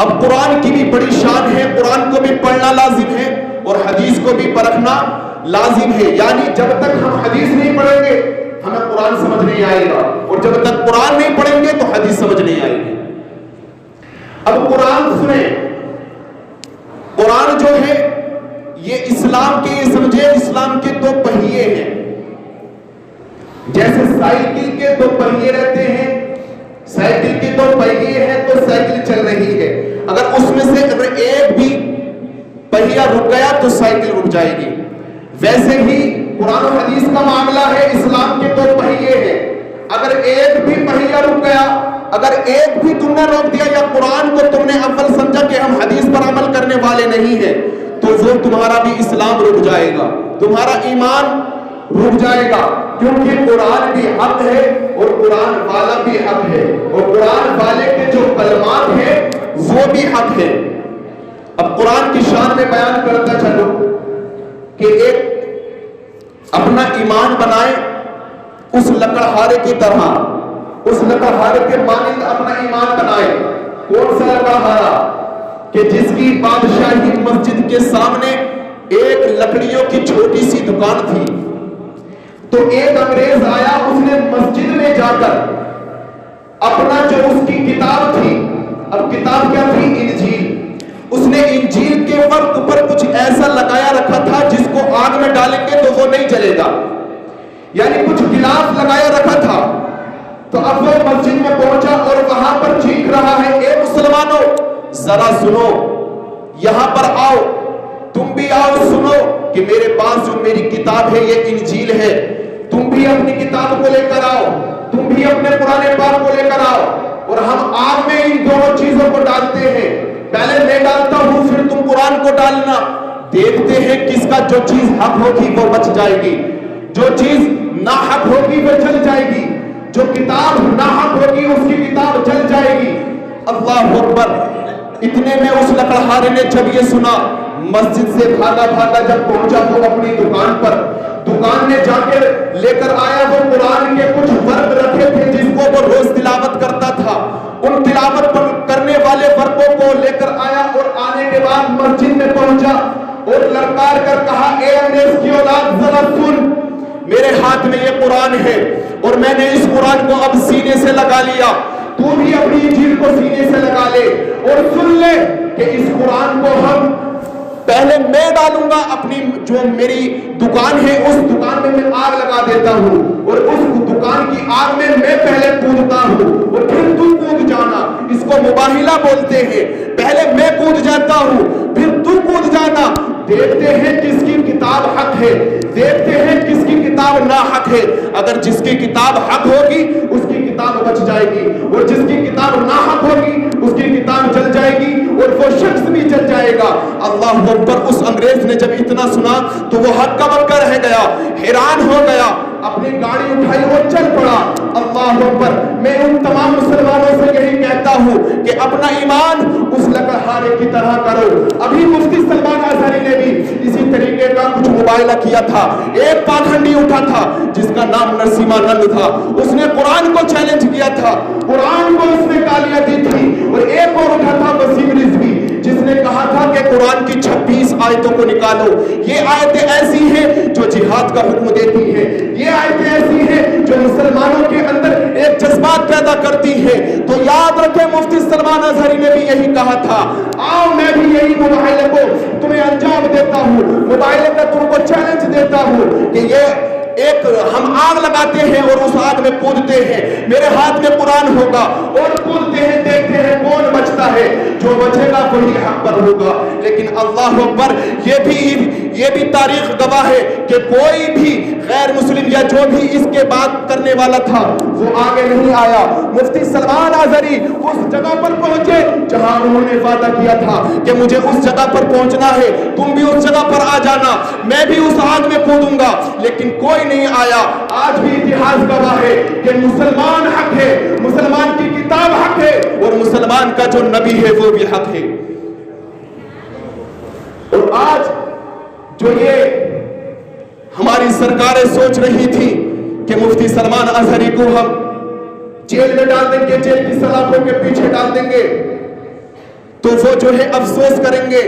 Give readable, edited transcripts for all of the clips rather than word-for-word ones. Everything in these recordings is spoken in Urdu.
اب قرآن کی بھی بڑی شان ہے، قرآن کو بھی پڑھنا لازم ہے اور حدیث کو بھی پرکھنا لازم ہے. یعنی جب تک ہم حدیث نہیں پڑھیں گے ہمیں قرآن سمجھ نہیں آئے گا، اور جب تک قرآن نہیں پڑھیں گے تو حدیث سمجھ نہیں آئے گی. اب قرآن سنیں، قرآن جو ہے یہ اسلام کے، یہ سمجھے اسلام کے دو پہیے ہیں. جیسے سائیکل کے دو پہیے رہتے ہیں، سائیکل کے دو پہیے ہیں تو سائیکل چل رہی ہے، اگر اس میں سے اگر ایک بھی پہیہ رک گیا تو سائیکل رک جائے گی. ویسے ہی قرآن و حدیث کا معاملہ ہے، اسلام کے دو پہیے ہیں، اگر ایک بھی پہیہ رک گیا، اگر ایک بھی تم نے روک دیا یا قرآن کو تم نے اول سمجھا کہ ہم حدیث پر عمل کرنے والے نہیں ہیں، تو وہ تمہارا بھی اسلام رک جائے گا، تمہارا ایمان رک جائے گا. کیونکہ قرآن بھی حق ہے اور قرآن والا بھی حق ہے، اور قرآن والے کے جو کلمات ہیں وہ بھی حق ہے. اب قرآن کی شان میں بیان کرتا چلو کہ ایک اپنا ایمان بنائے اس لکڑہارے کی طرح، اس لکڑہارے کے مانند اپنا ایمان بنائے. کون سا لکڑہارا؟ کہ جس کی بادشاہی مسجد کے سامنے ایک لکڑیوں کی چھوٹی سی دکان تھی. تو ایک انگریز آیا، اس نے مسجد میں جا کر اپنا جو اس کی کتاب تھی، اب کتاب کیا تھی؟ انجیل. اس نے انجیل کے ورق پر کچھ ایسا لگایا رکھا تھا جس کو آگ میں ڈالیں گے تو وہ نہیں جلے گا، یعنی کچھ غلاف لگایا رکھا تھا. تو اب وہ مسجد میں پہنچا اور وہاں پر چیخ رہا ہے، اے مسلمانوں ذرا سنو، یہاں پر آؤ، تم بھی آؤ، سنو کہ میرے پاس جو میری کتاب ہے یہ انجیل ہے، تم بھی اپنی کتاب کو لے کر آؤ، تم بھی اپنے قرآن پاک کو لے کر آؤ، اور ہم آگ میں ان دونوں چیزوں کو ڈالتے ہیں، پہلے میں ڈالتا ہوں پھر تم قرآن کو ڈالنا، دیکھتے ہیں کس کا جو چیز حق ہوگی وہ بچ جائے گی، جو چیز ناحق ہوگی وہ چل جائے گی، جو کتاب ناحق ہوگی اس کی کتاب چل جائے گی. اللہ اکبر. اتنے میں اس لکڑہارے نے جب یہ سنا، مسجد سے بھاگا بھاگا جب پہنچا وہ اپنی دکان پر، دکان میں جا کے لے کر آیا وہ قرآن کے کچھ ورق رکھے تھے جس کو وہ روز تلاوت کرتا تھا، ان تلاوت کرنے والے ورقوں کو لے کر آیا اور آنے کے بعد مسجد میں پہنچا اور للکار کر کہا، اے انگریز کی اولاد ذرا سن، میرے ہاتھ میں یہ قرآن ہے اور میں نے اس قرآن کو اب سینے سے لگا لیا، تو بھی اپنی انجیل کو سینے سے لگا لے اور سن لے کہ اس قرآن کو ہم پہلے میں ڈالوں گا، اپنی جو میری دکان ہے اس دکان میں میں آگ لگا دیتا ہوں اور اس دکان کی آگ میں میں پہلے کودتا ہوں اور پھر تو کود جانا. اس کو مباہلہ بولتے ہیں، پہلے میں کود جاتا ہوں پھر تو کود جانا. دیکھتے ہیں کس کی کتاب حق ہے، دیکھتے ہیں کس کی کتاب ناحق ہے. اگر جس کی کتاب حق ہوگی اس کی کتاب بچ جائے گی، اور جس کی کتاب ناحق ہوگی اس کی کتاب چل جائے گی اور وہ شخص بھی چل جائے گا. اللہ اکبر. اس انگریز نے جب اتنا سنا تو وہ ہکا بکا رہ گیا، حیران ہو گیا، اپنی گاڑی اٹھائی اور چل پڑا. اللہ اکبر. میں ان تمام مسلمانوں سے یہی کہتا ہوں کہ اپنا ایمان اس لکڑہارے کی طرح کرو. ابھی مفتی سلمان اظہری نے بھی اسی طریقے کا کچھ مباہلہ کیا تھا. ایک پاکھنڈی اٹھا تھا جس کا نام نرسیما نند تھا، اس نے قرآن کو چیلنج کیا تھا، قرآن کو اس نے گالیاں دی تھی. اور ایک اور اٹھا تھا وسیم رضوی جس نے کہا تھا کہ قرآن کی 26 آیتوں کو نکالو، یہ آیتیں ایسی ہیں جو جہاد کا حکم دیتی ہیں، یہ آیتیں ایسی ہیں جو مسلمانوں کے اندر ایک جذبات پیدا کرتی ہیں. تو یاد رکھیں مفتی سلمان اظہری نے بھی یہی کہا تھا. آؤ میں بھی یہی مباہلے کو تمہیں انجام دیتا ہوں، مباہلے کا تم کو چیلنج دیتا ہوں کہ یہ ایک ہم آگ لگاتے ہیں اور اس آگ میں کودتے ہیں، میرے ہاتھ میں قرآن ہوگا اور کودتے ہیں، دیکھتے ہیں کون بچتا ہے، جو بچے گا وہی حق پر ہوگا. لیکن اللہ اکبر، یہ بھی تاریخ گواہ ہے کہ کوئی بھی غیر مسلم یا جو بھی اس کے بات کرنے والا تھا وہ آگے نہیں آیا. مفتی سلمان اظہری اس جگہ پر پہنچے جہاں انہوں نے وعدہ کیا تھا کہ مجھے اس جگہ پر پہنچنا ہے، تم بھی اس جگہ پر آ جانا، میں بھی اس آگ میں کودوں گا. لیکن کوئی نہیں آیا. آج بھی اتہاس گواہ ہے کہ مسلمان حق ہے، مسلمان کی کتاب حق ہے اور مسلمان کا جو نبی ہے وہ بھی حق ہے. اور آج جو یہ ہماری سرکاریں سوچ رہی تھی کہ مفتی سلمان اظہری کو ہم جیل میں ڈال دیں گے، جیل کی سلاخوں کے پیچھے ڈال دیں گے، تو وہ جو ہے افسوس کریں گے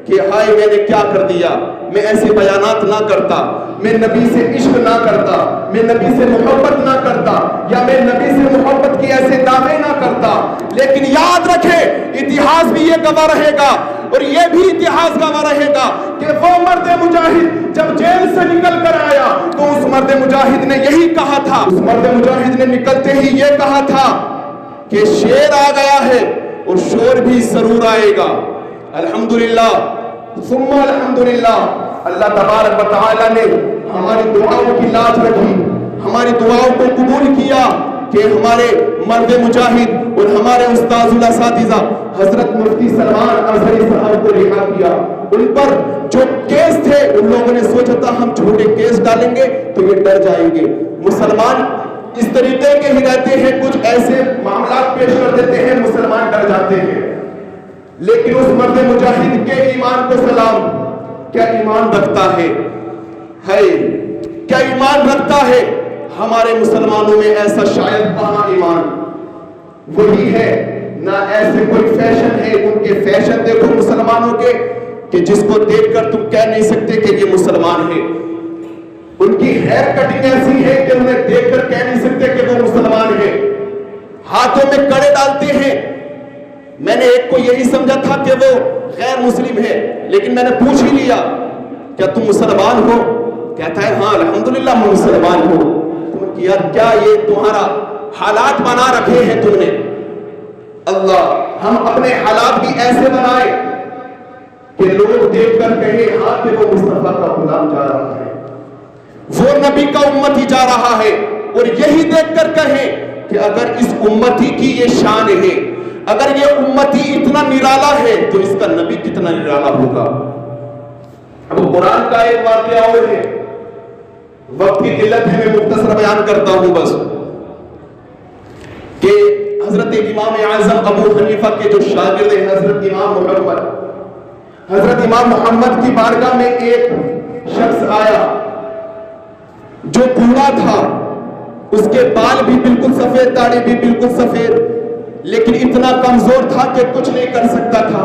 کہ ہائے میں نے کیا کر دیا، میں ایسے بیانات نہ کرتا، میں نبی سے عشق نہ کرتا، میں نبی سے محبت نہ کرتا، یا میں نبی سے محبت کی ایسے دعوے نہ کرتا۔ لیکن یاد رکھے اتہاس بھی یہ گواہ رہے گا، اور یہ بھی اتہاس گواہ رہے گا کہ وہ مرد مجاہد جب جیل سے نکل کر آیا تو اس مرد مجاہد نے یہی کہا تھا، اس مرد مجاہد نے نکلتے ہی یہ کہا تھا کہ شیر آ گیا ہے اور شور بھی ضرور آئے گا۔ الحمدللہ ثم الحمدللہ، اللہ تبارک و تعالی نے ہماری دعاؤں کی لاج رکھی، ہماری دعاؤں کو قبول کیا کہ ہمارے مرد مجاہد اور ہمارے استاذ الاساتذہ حضرت مفتی سلمان اظہری صاحب کو رہا کیا۔ ان پر جو کیس تھے ان لوگوں نے سوچا تھا ہم چھوٹے کیس ڈالیں گے تو یہ ڈر جائیں گے۔ مسلمان اس طریقے کے ہی رہتے ہیں، کچھ ایسے معاملات پیش کر دیتے ہیں مسلمان ڈر جاتے ہیں، لیکن اس مرد مجاہد کے ایمان کو سلام، کیا ایمان رکھتا ہے کیا ایمان رکھتا ہے؟ ہمارے مسلمانوں میں ایسا شاید کہاں ایمان، وہی ہے نہ ایسے کوئی فیشن ہے، ان کے فیشن دیکھو مسلمانوں کے کہ جس کو دیکھ کر تم کہہ نہیں سکتے کہ یہ مسلمان ہے، ان کی ہیئر کٹنگ ایسی ہے کہ انہیں دیکھ کر کہہ نہیں سکتے کہ وہ مسلمان ہے، ہاتھوں میں کڑے ڈالتے ہیں۔ میں نے ایک کو یہی سمجھا تھا کہ وہ غیر مسلم ہے، لیکن میں نے پوچھ ہی لیا کیا تم مسلمان ہو؟ کہتا ہے ہاں الحمدللہ میں مسلمان ہوں۔ تم کیا یہ تمہارا حالات بنا رکھے ہیں تم نے؟ اللہ ہم اپنے حالات بھی ایسے بنائے کہ لوگ دیکھ کر کہیں ہاں کہ وہ مصطفیٰ کا غلام جا رہا ہے، وہ نبی کا امتی جا رہا ہے، اور یہی دیکھ کر کہیں کہ اگر اس امتی کی یہ شان ہے، اگر یہ امتی اتنا نرالا ہے تو اس کا نبی کتنا نرالا ہوگا۔ اب قرآن کا ایک واقعہ اور ہے، وقت کی قلت ہے میں مختصر بیان کرتا ہوں بس، کہ حضرت امام اعظم ابو حنیفہ کے جو شاگرد ہیں حضرت امام محمد کی بارگاہ میں ایک شخص آیا جو بوڑھا تھا، اس کے بال بھی بالکل سفید، داڑھی بھی بالکل سفید، لیکن اتنا کمزور تھا کہ کچھ نہیں کر سکتا تھا۔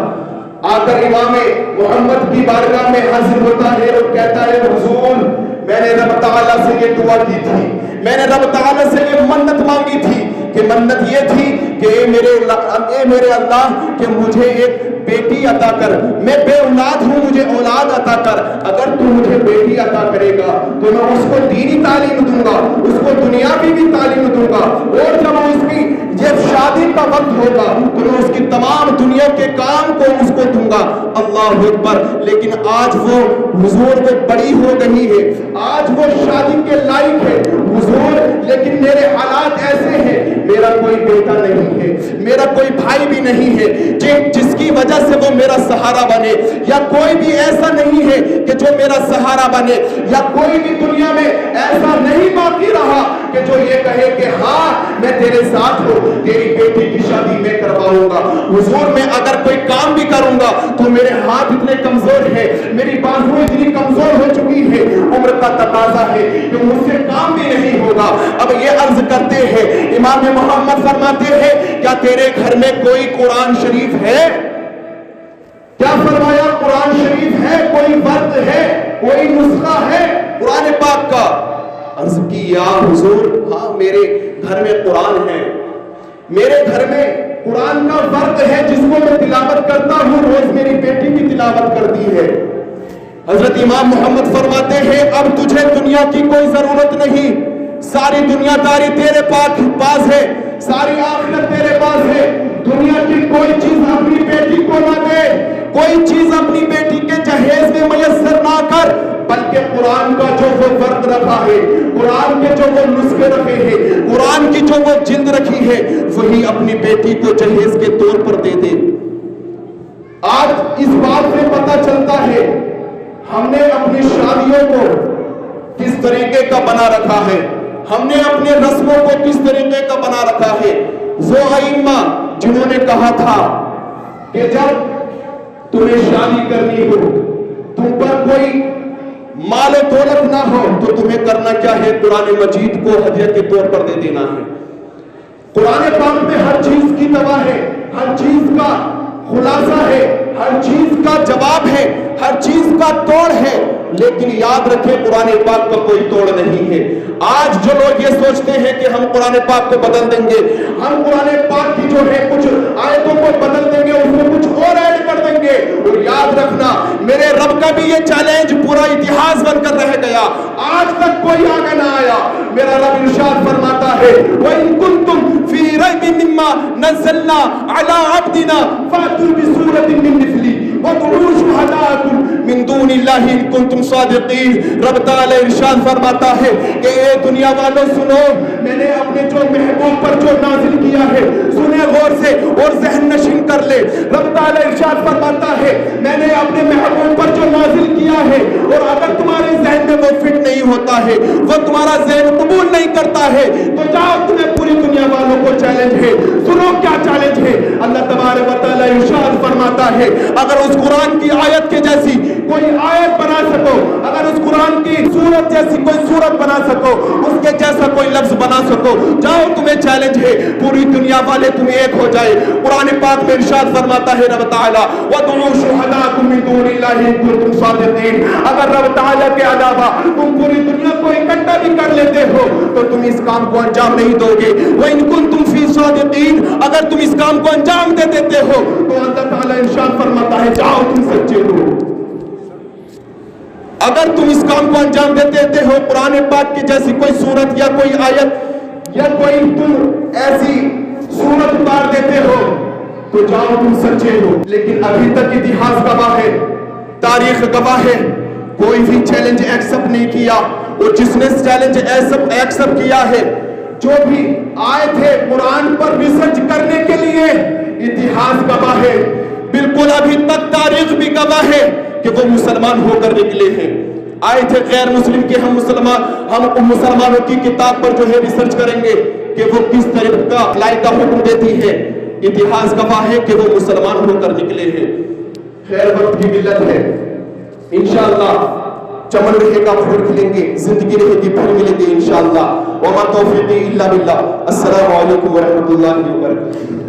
آ کر امام محمد کی بارگاہ میں حاضر ہوتا ہے اور کہتا ہے حضور میں نے رب تعالیٰ سے یہ دعا کی تھی، میں نے رب تعالیٰ سے یہ منت مانگی تھی، کہ منت یہ تھی کہ اے میرے اللہ کہ مجھے ایک بیٹی عطا کر، میں بے اولاد ہوں مجھے اولاد عطا کر، اگر تو مجھے بیٹی عطا کرے گا تو میں اس کو دینی تعلیم دوں گا، اس کو دنیاوی بھی تعلیم دوں گا، اور جب اس کی جب شادی کا وقت ہوگا تو میں اس کی تمام دنیا کے کام کو اس کو دوں گا۔ اللہ اکبر! لیکن آج وہ حضور وہ بڑی ہو گئی ہے، آج وہ شادی کے لائق ہے حضور، لیکن میرے حالات ایسے ہیں، میرا کوئی بیٹا نہیں ہے، میرا کوئی بھائی بھی نہیں ہے جس کی وجہ سے وہ میرا سہارا بنے، یا کوئی بھی ایسا نہیں ہے کہ جو میرا سہارا بنے، یا کوئی بھی دنیا میں ایسا نہیں باقی رہا کہ جو یہ کہے کہ ہاں میں تیرے ساتھ ہوں، تیری بیٹی کی شادی میں کرواؤں گا۔ حضور میں اگر کوئی کام بھی کروں گا تو میرے ہاتھ اتنے کمزور ہیں، میری بازو اتنی کمزور ہو چکی ہے، عمر کا تقاضا ہے کہ مجھ سے کام بھی نہیں ہوگا۔ اب یہ عرض کرتے ہیں امام محمد فرماتے ہیں کیا تیرے گھر میں کوئی قرآن شریف ہے؟ کیا فرمایا قرآن شریف ہے؟ کوئی ورد ہے؟ کوئی نسخہ ہے قرآن پاک کا؟ عرض کی یا حضور ہاں میرے گھر میں قرآن ہے، میرے گھر میں قرآن کا ورد ہے جس کو میں تلاوت کرتا ہوں، روز میری بیٹی بھی تلاوت کرتی ہے۔ حضرت امام محمد فرماتے ہیں اب تجھے دنیا کی کوئی ضرورت نہیں، ساری دنیا داری تیرے پاس ہے، ساری آخرت تیرے پاس ہے، دنیا کی کوئی چیز اپنی بیٹی کو نہ دے، کوئی چیز اپنی بیٹی کے جہیز میں میسر نہ کر، بلکہ قرآن کا جو وہ ورد رکھا ہے، قرآن کے جو وہ نسخے رکھے ہیں، قرآن کی جو وہ جلد رکھی ہے، وہی اپنی بیٹی کو جہیز کے طور پر دے دے۔ آج اس بات سے پتہ چلتا ہے ہم نے اپنی شادیوں کو کس طریقے کا بنا رکھا ہے، ہم نے اپنے رسموں کو کس طریقے کا بنا رکھا ہے۔ وہ ائمہ جنہوں نے کہا تھا کہ جب تمہیں شادی کرنی ہو، تم پر کوئی مال و دولت نہ ہو تو تمہیں کرنا کیا ہے؟ قرآن مجید کو ہدیہ کے طور پر دے دینا ہے۔ قرآن پاک میں ہر چیز کی دوا ہے، ہر چیز کا خلاصہ ہے، ہر چیز کا جواب ہے، ہر چیز کا توڑ ہے، لیکن یاد رکھیں قرآن پاک کا کوئی توڑ نہیں ہے۔ آج جو لوگ یہ سوچتے ہیں کہ ہم قرآن پاک کو بدل دیں گے، ہم قرآن پاک کی جو ہے کچھ آیتوں کو بدل دیں گے، اس میں کچھ اور ایڈ کر دیں گے، اور یاد رکھنا میرے رب کا بھی یہ چیلنج پورا اتہاس بن کر رہ گیا، آج تک کوئی آگے نہ آیا۔ میرا رب ارشاد فرماتا ہے وَإِن كُنتُمْ فِي رَيْبٍ مِّمَّا نَزَّلْنَا عَلَىٰ عَبْدِنَا فَأْتُوا بِسُورَةٍ مِّن مِّثْلِهِ وَادْعُوا شُهَدَاءَكُم مِّن دُونِ اللَّهِ إِن كُنتُمْ صَادِقِينَ۔ رب تعالی ارشاد فرماتا ہے کہ اے دنیا والوں سنو، میں نے اپنے جو محبوب پر جو نازل کیا ہے سنے غور سے اور ذہن نشین کر لے۔ رب تعالی ارشاد فرماتا ہے میں نے اپنے محبوب پر جو نازل کیا ہے، اور اگر تمہارے ذہن میں وہ فٹ نہیں ہوتا ہے، وہ تمہارا ذہن قبول نہیں کرتا ہے، تو جاؤ، تمہیں پوری دنیا والوں کو چیلنج ہے۔ سنو کیا چیلنج ہے۔ اللہ تبارک و تعالی ارشاد فرماتا ہے اگر اس قرآن کی آیت کے جیسی کوئی آیت بنا سکو، اگر اس قرآن کی سورت جیسی کوئی سورت بنا سکو، اس کے جیسا کوئی لفظ بنا سکو، جاؤ، تمہیں چیلنج ہے، پوری دنیا والے تمہیں ایک ہو جائے۔ قرآن پاک میں ارشاد فرماتا ہے رب تعالی وَادْعُوا شُهَدَاءَكُم مِّن دُونِ اللَّهِ إِن كُنتُمْ صَادِقِينَ۔ اگر رب تعالی کے علاوہ تم پوری دنیا کو اکٹھا بھی کر لیتے ہو تو تم اس کام کو انجام نہیں دو گے۔ وَإِن كُنتُمْ فِي صَادِقِينَ، اگر تم اس کام کو انجام دے دیتے ہو تو اللہ تعالی ارشاد فرماتا ہے جاؤ، تم سچے ہو۔ اگر تم اس کام کو انجام دیتے ہو، قرآن پاک کی جیسی کوئی سورت یا کوئی آیت یا کوئی تم ایسی سورت اتار دیتے ہو تو جاؤ، تم سچے ہو۔ لیکن ابھی تک اتہاس گواہ ہے، تاریخ گواہ ہے، کوئی بھی چیلنج ایکسپٹ نہیں کیا، اور جس نے چیلنج ایکسپٹ کیا ہے، جو بھی آئے تھے قرآن پر ریسرچ کرنے کے لیے، اتہاس گواہ ہے، بالکل ابھی تک تاریخ بھی گواہ ہے کہ وہ مسلمان ہو کر نکلے ہیں۔ آئے تھے غیر مسلم کے ہم مسلمانوں کی کتاب پر جو ہے ریسرچ کریں گے کہ وہ کس طرح کا لائق کا حکم دیتی ہے، اتہاس گواہ ہے کہ وہ مسلمان ہو کر نکلے ہیں۔ خیر وقت کی ملت ہے، انشاءاللہ چمن رہے گا، پھول کھلیں گے، زندگی رہے گی، پھول ملیں گے انشاءاللہ۔ وما توفیقی الا باللہ۔ السلام علیکم ورحمۃ اللہ وبرکاتہ۔